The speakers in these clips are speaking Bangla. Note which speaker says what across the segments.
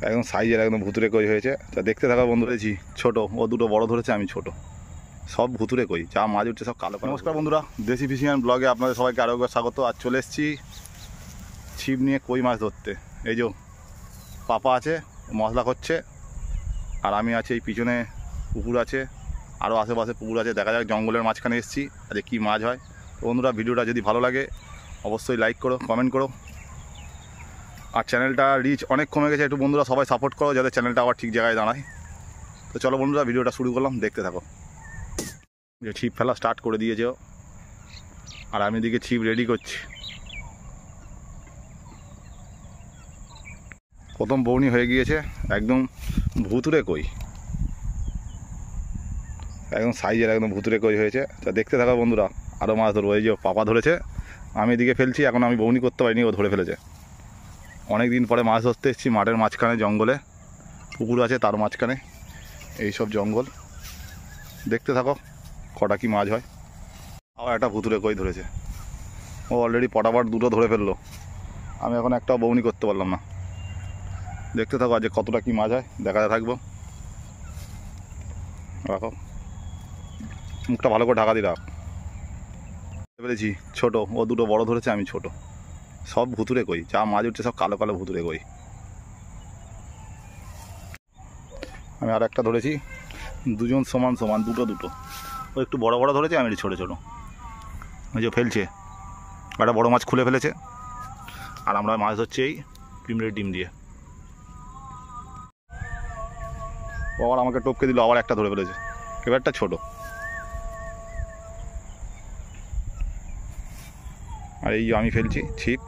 Speaker 1: একদম সাইজের একদম ভুতুরে কই হয়েছে। তা দেখতে থাকা বন্ধু রয়েছি ছোট, ও দুটো বড় ধরেছে, আমি ছোট, সব ভুতুরে কই, যা মাছ উঠছে সব কালো। নমস্কার বন্ধুরা, দেশি ফিশিংম্যান ব্লগে আপনাদের সবাইকে আরও একবার স্বাগত। আজ চলে এসেছি ছিপ নিয়ে কই মাছ ধরতে। এই যে পাপা আছে মশলা করছে, আর আমি আছি এই পিছনে, পুকুর আছে, আরও আশেপাশে পুকুর আছে। দেখা যাক, জঙ্গলের মাঝখানে এসেছি, আজকে কী মাছ হয়। তো বন্ধুরা, ভিডিওটা যদি ভালো লাগে অবশ্যই লাইক করো, কমেন্ট করো, আর চ্যানেলটা রিচ অনেক কমে গেছে, একটু বন্ধুরা সবাই সাপোর্ট করো যাতে চ্যানেলটা আবার ঠিক জায়গায় দাঁড়ায়। তো চলো বন্ধুরা, ভিডিওটা শুরু করলাম, দেখতে থাকো। যে ছিপ ফেলা স্টার্ট করে দিয়েছে, আর আমি এদিকে ছিপ রেডি করছি। প্রথম বৌনি হয়ে গিয়েছে, একদম ভুতুরে কই, একদম সাইজের একদম ভুতুরে কই হয়েছে। তা দেখতে থাকো বন্ধুরা, আরও মাছ ধরবো। এই যে পাপা ধরেছে, আমি এদিকে ফেলছি, এখন আমি বৌনি করতে পারিনি, ও ধরে ফেলেছে। অনেক দিন পরে মাছ ধরতে এসেছি মাঠের মাঝখানে, জঙ্গলে, পুকুর আছে তার মাঝখানে, এইসব জঙ্গল। দেখতে থাকো কটা কি মাছ হয়। আবার একটা ভুতুরে কই ধরেছে, ও অলরেডি পটাপট দুটো ধরে ফেললো, আমি এখন একটাও বৌনি করতে পারলাম না। দেখতে থাকো আজকে কতটা কি মাছ হয়, দেখাতে থাকবো। রাখো মুখটা ভালো করে ঢাকা দিয়ে রাখ। পেরেছি ছোট, ও দুটো বড় ধরেছে, আমি ছোট, সব ভুতুরে কই, যা মাছ উঠছে সব কালো কালো ভুতুরে কই। আমি আর একটা ধরেছি, দুজন সমান সমান, দুটো দুটো। ও একটু বড় বড় ধরেছে, আমি একটু ছোটো ছোটো। ওই যে ফেলছে, একটা বড় মাছ খুলে ফেলেছে, আর আমরা মাছ ধরছি এই পিমড়ের ডিম দিয়ে। ও আবার আমাকে টপকে দিল, আবার একটা ধরে ফেলেছে, এবারটা ছোট। আর এই আমি ফেলছি ছিপ।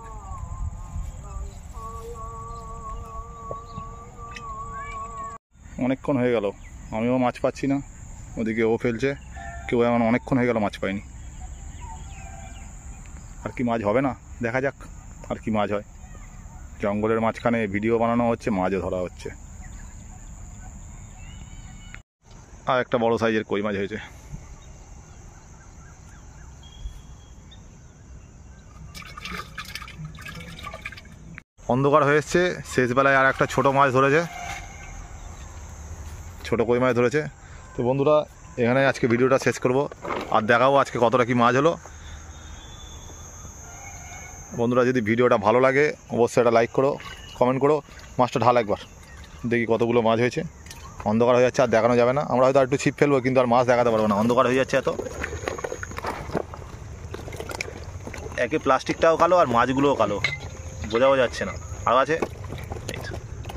Speaker 1: অনেকক্ষণ হয়ে গেল, আমিও মাছ পাচ্ছি না, ওদিকে ও ফেলছে, কেউ এমন অনেকক্ষণ হয়ে গেল মাছ পাইনি। আর কি মাছ হবে না, দেখা যাক আর কি মাছ হয়। জঙ্গলের মাঝখানে ভিডিও বানানো হচ্ছে, মাছও ধরা হচ্ছে। আর একটা বড় সাইজের কই মাছ হয়েছে। অন্ধকার হয়ে এসছে, শেষবেলায় আর একটা ছোটো মাছ ধরেছে, ছোটো কই মাছ ধরেছে। তো বন্ধুরা, এখানে আজকে ভিডিওটা শেষ করব, আর দেখাবো আজকে কতটা কি মাছ হলো। বন্ধুরা, যদি ভিডিওটা ভালো লাগে অবশ্যই একটা লাইক করো, কমেন্ট করো। মাছটা ঢাল একবার, দেখি কতগুলো মাছ হয়েছে। অন্ধকার হয়ে যাচ্ছে, আর দেখানো যাবে না, আমরা হয়তো আর একটু ছিপ ফেলবো, কিন্তু আর মাছ দেখাতে পারবো না, অন্ধকার হয়ে যাচ্ছে এত। একে প্লাস্টিকটাও কালো আর মাছগুলোও কালো, বোঝাও যাচ্ছে না। আরও আছে,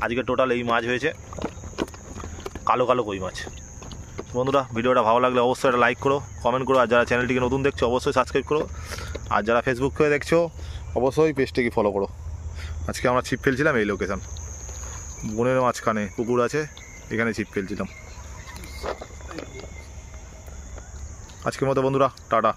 Speaker 1: আজকে টোটাল এই মাছ হয়েছে, কালো কালো কই মাছ। বন্ধুরা, ভিডিওটা ভালো লাগলে অবশ্যই একটা লাইক করো, কমেন্ট করো, আর যারা চ্যানেলটিকে নতুন দেখছো অবশ্যই সাবস্ক্রাইব করো, আর যারা ফেসবুক থেকে দেখছো অবশ্যই পেজটিকে ফলো করো। আজকে আমরা ছিপ ফেলছিলাম এই লোকেশন, বনের মাঝখানে পুকুর আছে, এখানে ছিপ ফেলছিলাম। আজকের মতো বন্ধুরা, টাটা।